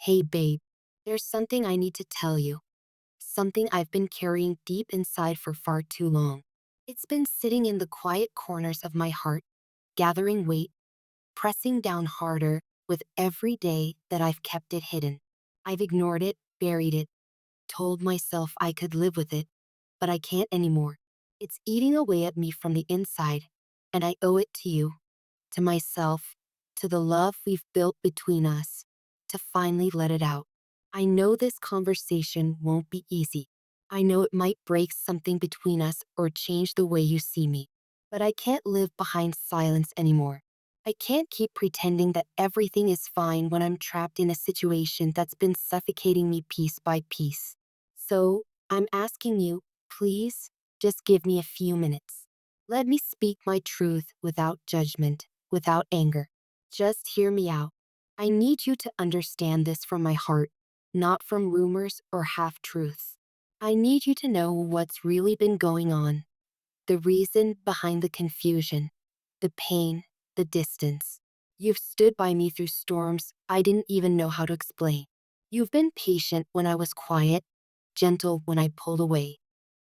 Hey babe, there's something I need to tell you. Something I've been carrying deep inside for far too long. It's been sitting in the quiet corners of my heart, gathering weight, pressing down harder with every day that I've kept it hidden. I've ignored it, buried it, told myself I could live with it, but I can't anymore. It's eating away at me from the inside, and I owe it to you, to myself, to the love we've built between us, to finally let it out. I know this conversation won't be easy. I know it might break something between us or change the way you see me. But I can't live behind silence anymore. I can't keep pretending that everything is fine when I'm trapped in a situation that's been suffocating me piece by piece. So, I'm asking you, please, just give me a few minutes. Let me speak my truth without judgment, without anger. Just hear me out. I need you to understand this from my heart, not from rumors or half truths. I need you to know what's really been going on, the reason behind the confusion, the pain, the distance. You've stood by me through storms I didn't even know how to explain. You've been patient when I was quiet, gentle when I pulled away,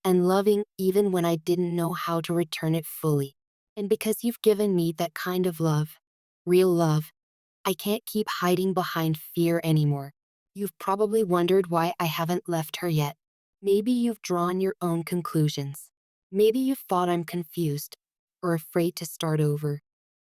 and loving even when I didn't know how to return it fully. And because you've given me that kind of love, real love, I can't keep hiding behind fear anymore. You've probably wondered why I haven't left her yet. Maybe you've drawn your own conclusions. Maybe you've thought I'm confused or afraid to start over.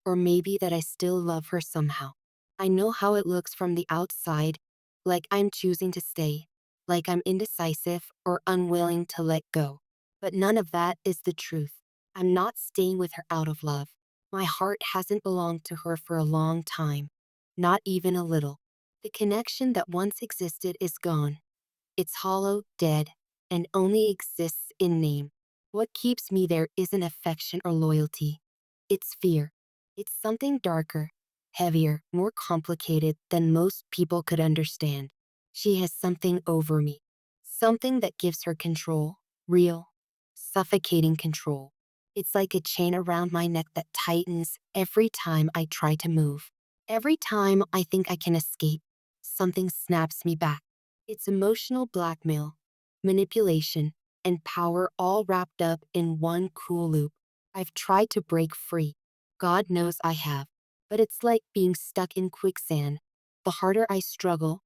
Or maybe that I still love her somehow. I know how it looks from the outside, like I'm choosing to stay, like I'm indecisive or unwilling to let go. But none of that is the truth. I'm not staying with her out of love. My heart hasn't belonged to her for a long time. Not even a little. The connection that once existed is gone. It's hollow, dead, and only exists in name. What keeps me there isn't affection or loyalty. It's fear. It's something darker, heavier, more complicated than most people could understand. She has something over me. Something that gives her control. Real, suffocating control. It's like a chain around my neck that tightens every time I try to move. Every time I think I can escape, something snaps me back. It's emotional blackmail, manipulation, and power all wrapped up in one cruel loop. I've tried to break free. God knows I have. But it's like being stuck in quicksand. The harder I struggle,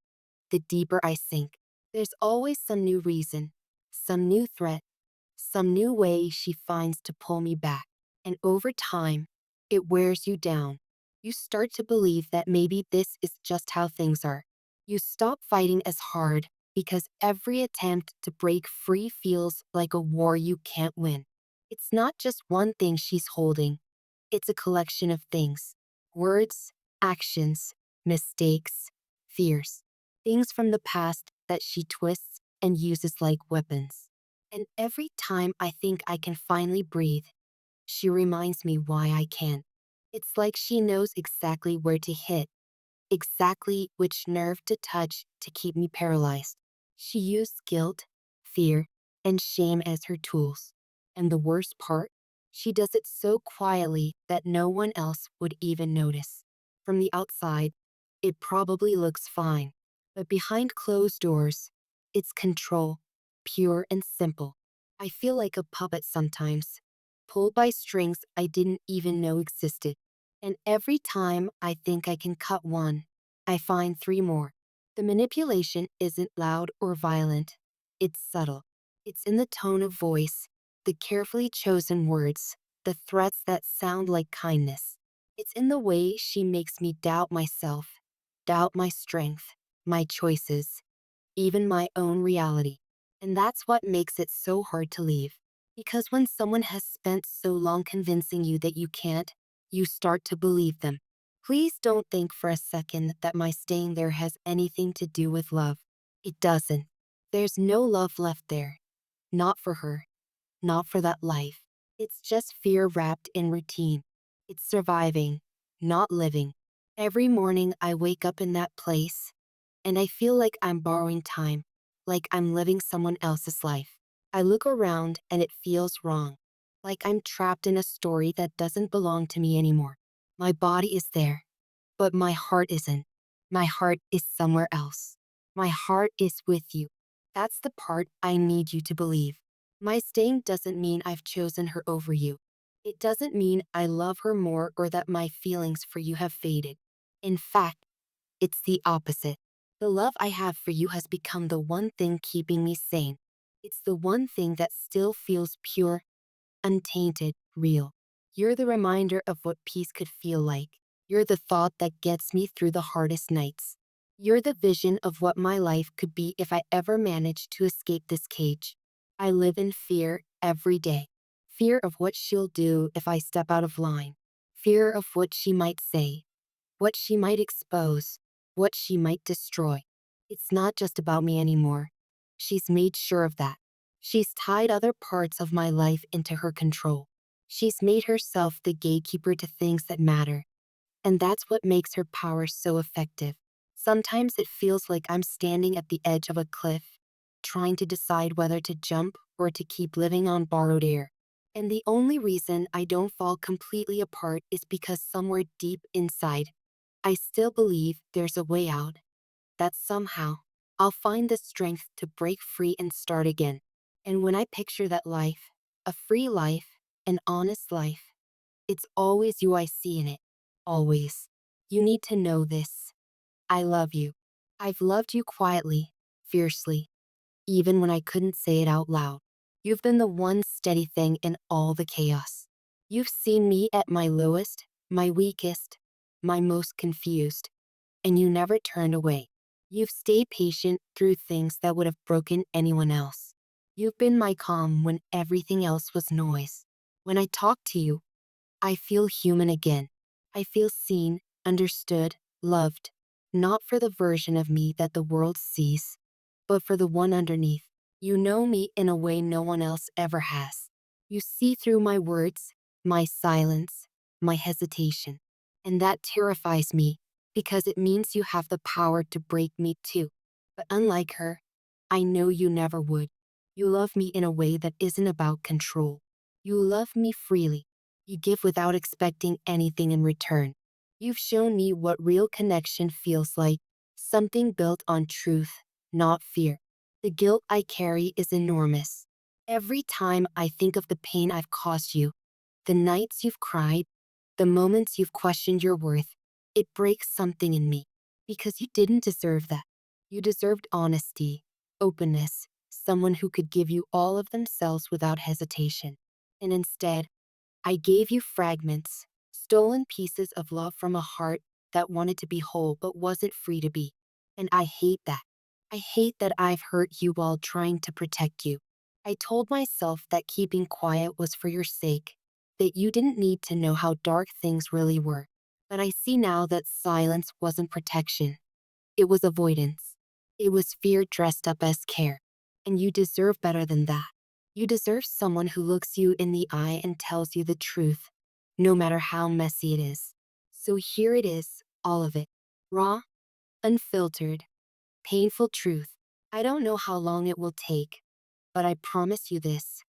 the deeper I sink. There's always some new reason, some new threat, some new way she finds to pull me back. And over time, it wears you down. You start to believe that maybe this is just how things are. You stop fighting as hard because every attempt to break free feels like a war you can't win. It's not just one thing she's holding, it's a collection of things: words, actions, mistakes, fears, things from the past that she twists and uses like weapons. And every time I think I can finally breathe, she reminds me why I can't. It's like she knows exactly where to hit, exactly which nerve to touch to keep me paralyzed. She used guilt, fear, and shame as her tools. And the worst part, she does it so quietly that no one else would even notice. From the outside, it probably looks fine, but behind closed doors, it's control, pure and simple. I feel like a puppet sometimes, pulled by strings I didn't even know existed. And every time I think I can cut one, I find three more. The manipulation isn't loud or violent. It's subtle. It's in the tone of voice, the carefully chosen words, the threats that sound like kindness. It's in the way she makes me doubt myself, doubt my strength, my choices, even my own reality. And that's what makes it so hard to leave. Because when someone has spent so long convincing you that you can't, you start to believe them. Please don't think for a second that my staying there has anything to do with love. It doesn't. There's no love left there. Not for her. Not for that life. It's just fear wrapped in routine. It's surviving, not living. Every morning I wake up in that place, and I feel like I'm borrowing time, like I'm living someone else's life. I look around and it feels wrong, like I'm trapped in a story that doesn't belong to me anymore. My body is there, but my heart isn't. My heart is somewhere else. My heart is with you. That's the part I need you to believe. My staying doesn't mean I've chosen her over you. It doesn't mean I love her more or that my feelings for you have faded. In fact, it's the opposite. The love I have for you has become the one thing keeping me sane. It's the one thing that still feels pure, untainted, real. You're the reminder of what peace could feel like. You're the thought that gets me through the hardest nights. You're the vision of what my life could be if I ever managed to escape this cage. I live in fear every day. Fear of what she'll do if I step out of line. Fear of what she might say, what she might expose, what she might destroy. It's not just about me anymore. She's made sure of that. She's tied other parts of my life into her control. She's made herself the gatekeeper to things that matter. And that's what makes her power so effective. Sometimes it feels like I'm standing at the edge of a cliff, trying to decide whether to jump or to keep living on borrowed air. And the only reason I don't fall completely apart is because somewhere deep inside, I still believe there's a way out, that somehow I'll find the strength to break free and start again. And when I picture that life, a free life, an honest life, it's always you I see in it. Always. You need to know this. I love you. I've loved you quietly, fiercely, even when I couldn't say it out loud. You've been the one steady thing in all the chaos. You've seen me at my lowest, my weakest, my most confused, and you never turned away. You've stayed patient through things that would have broken anyone else. You've been my calm when everything else was noise. When I talk to you, I feel human again. I feel seen, understood, loved, not for the version of me that the world sees, but for the one underneath. You know me in a way no one else ever has. You see through my words, my silence, my hesitation. And that terrifies me because it means you have the power to break me too. But unlike her, I know you never would. You love me in a way that isn't about control. You love me freely. You give without expecting anything in return. You've shown me what real connection feels like, something built on truth, not fear. The guilt I carry is enormous. Every time I think of the pain I've caused you, the nights you've cried, the moments you've questioned your worth, it breaks something in me. Because you didn't deserve that. You deserved honesty, openness, someone who could give you all of themselves without hesitation. And instead, I gave you fragments, stolen pieces of love from a heart that wanted to be whole but wasn't free to be. And I hate that. I hate that I've hurt you while trying to protect you. I told myself that keeping quiet was for your sake, that you didn't need to know how dark things really were. But I see now that silence wasn't protection. It was avoidance. It was fear dressed up as care. And you deserve better than that. You deserve someone who looks you in the eye and tells you the truth, no matter how messy it is. So here it is, all of it. Raw, unfiltered, painful truth. I don't know how long it will take, but I promise you this.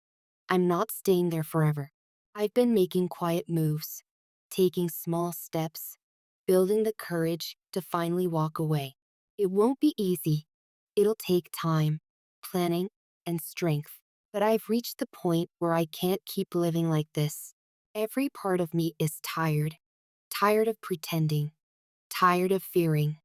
I'm not staying there forever. I've been making quiet moves, taking small steps, building the courage to finally walk away. It won't be easy. It'll take time, planning, and strength. But I've reached the point where I can't keep living like this. Every part of me is tired. Tired of pretending. Tired of fearing.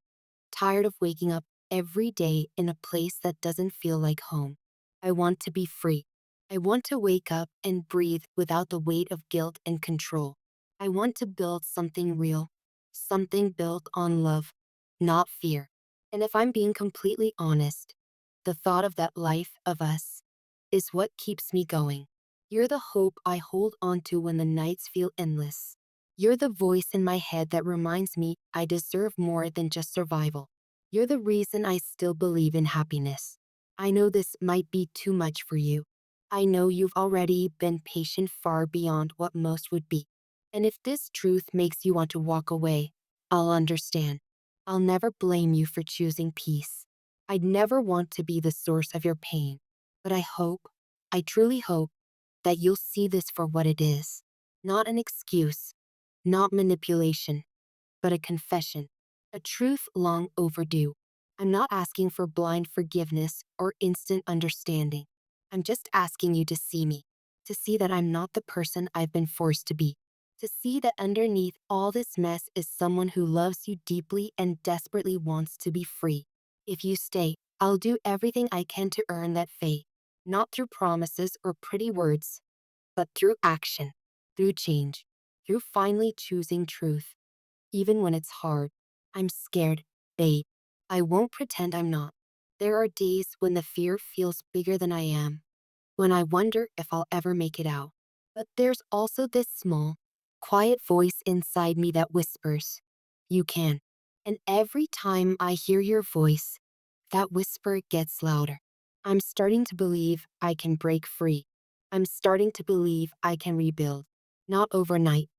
Tired of waking up every day in a place that doesn't feel like home. I want to be free. I want to wake up and breathe without the weight of guilt and control. I want to build something real, something built on love, not fear. And if I'm being completely honest, the thought of that life of us is what keeps me going. You're the hope I hold on to when the nights feel endless. You're the voice in my head that reminds me I deserve more than just survival. You're the reason I still believe in happiness. I know this might be too much for you. I know you've already been patient far beyond what most would be. And if this truth makes you want to walk away, I'll understand. I'll never blame you for choosing peace. I'd never want to be the source of your pain. But I truly hope, that you'll see this for what it is. Not an excuse, not manipulation, but a confession. a truth long overdue. I'm not asking for blind forgiveness or instant understanding. I'm just asking you to see me, to see that I'm not the person I've been forced to be, to see that underneath all this mess is someone who loves you deeply and desperately wants to be free. If you stay, I'll do everything I can to earn that faith, not through promises or pretty words, but through action, through change, through finally choosing truth, even when it's hard. I'm scared, babe. I won't pretend I'm not. There are days when the fear feels bigger than I am, when I wonder if I'll ever make it out. But there's also this small, quiet voice inside me that whispers, "You can." And every time I hear your voice, that whisper gets louder. I'm starting to believe I can break free. I'm starting to believe I can rebuild. Not overnight,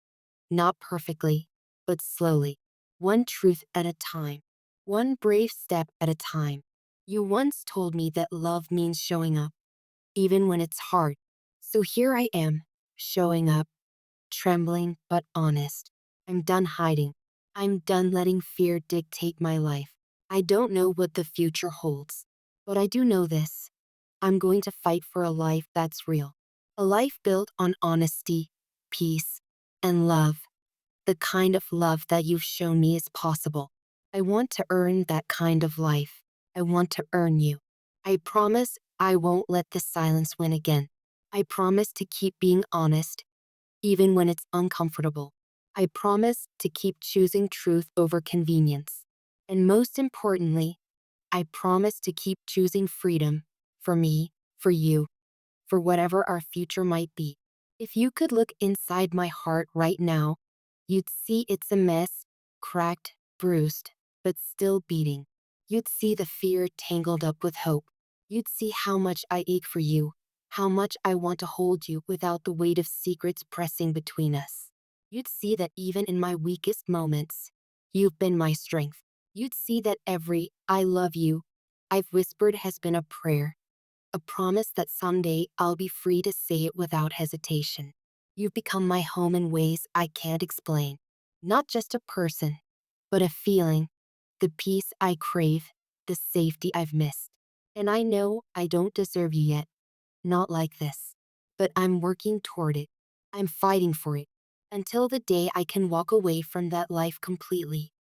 not perfectly, but slowly. One truth at a time. One brave step at a time. You once told me that love means showing up, even when it's hard. So here I am, showing up, trembling but honest. I'm done hiding. I'm done letting fear dictate my life. I don't know what the future holds, but I do know this. I'm going to fight for a life that's real. A life built on honesty, peace, and love. The kind of love that you've shown me is possible. I want to earn that kind of life. I want to earn you. I promise I won't let the silence win again. I promise to keep being honest, even when it's uncomfortable. I promise to keep choosing truth over convenience. And most importantly, I promise to keep choosing freedom for me, for you, for whatever our future might be. If you could look inside my heart right now, you'd see it's a mess, cracked, bruised, but still beating. You'd see the fear tangled up with hope. You'd see how much I ache for you, how much I want to hold you without the weight of secrets pressing between us. You'd see that even in my weakest moments, you've been my strength. You'd see that every "I love you" I've whispered has been a prayer, a promise that someday I'll be free to say it without hesitation. You've become my home in ways I can't explain. Not just a person, but a feeling, the peace I crave, the safety I've missed. And I know I don't deserve you yet, not like this. But I'm working toward it. I'm fighting for it. Until the day I can walk away from that life completely.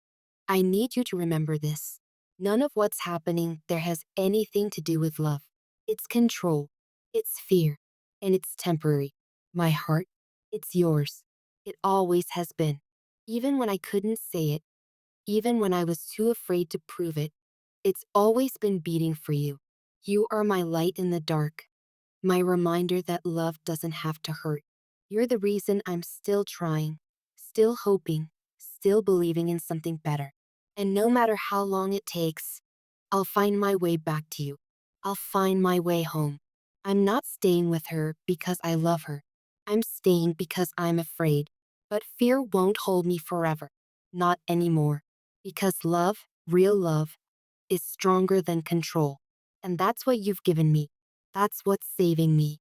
I need you to remember this. None of what's happening there has anything to do with love. It's control. It's fear. And it's temporary. My heart, it's yours. It always has been. Even when I couldn't say it, even when I was too afraid to prove it, it's always been beating for you. You are my light in the dark, my reminder that love doesn't have to hurt. You're the reason I'm still trying, still hoping, still believing in something better. And no matter how long it takes, I'll find my way back to you. I'll find my way home. I'm not staying with her because I love her. I'm staying because I'm afraid. But fear won't hold me forever. Not anymore. Because love, real love, is stronger than control. And that's what you've given me. That's what's saving me.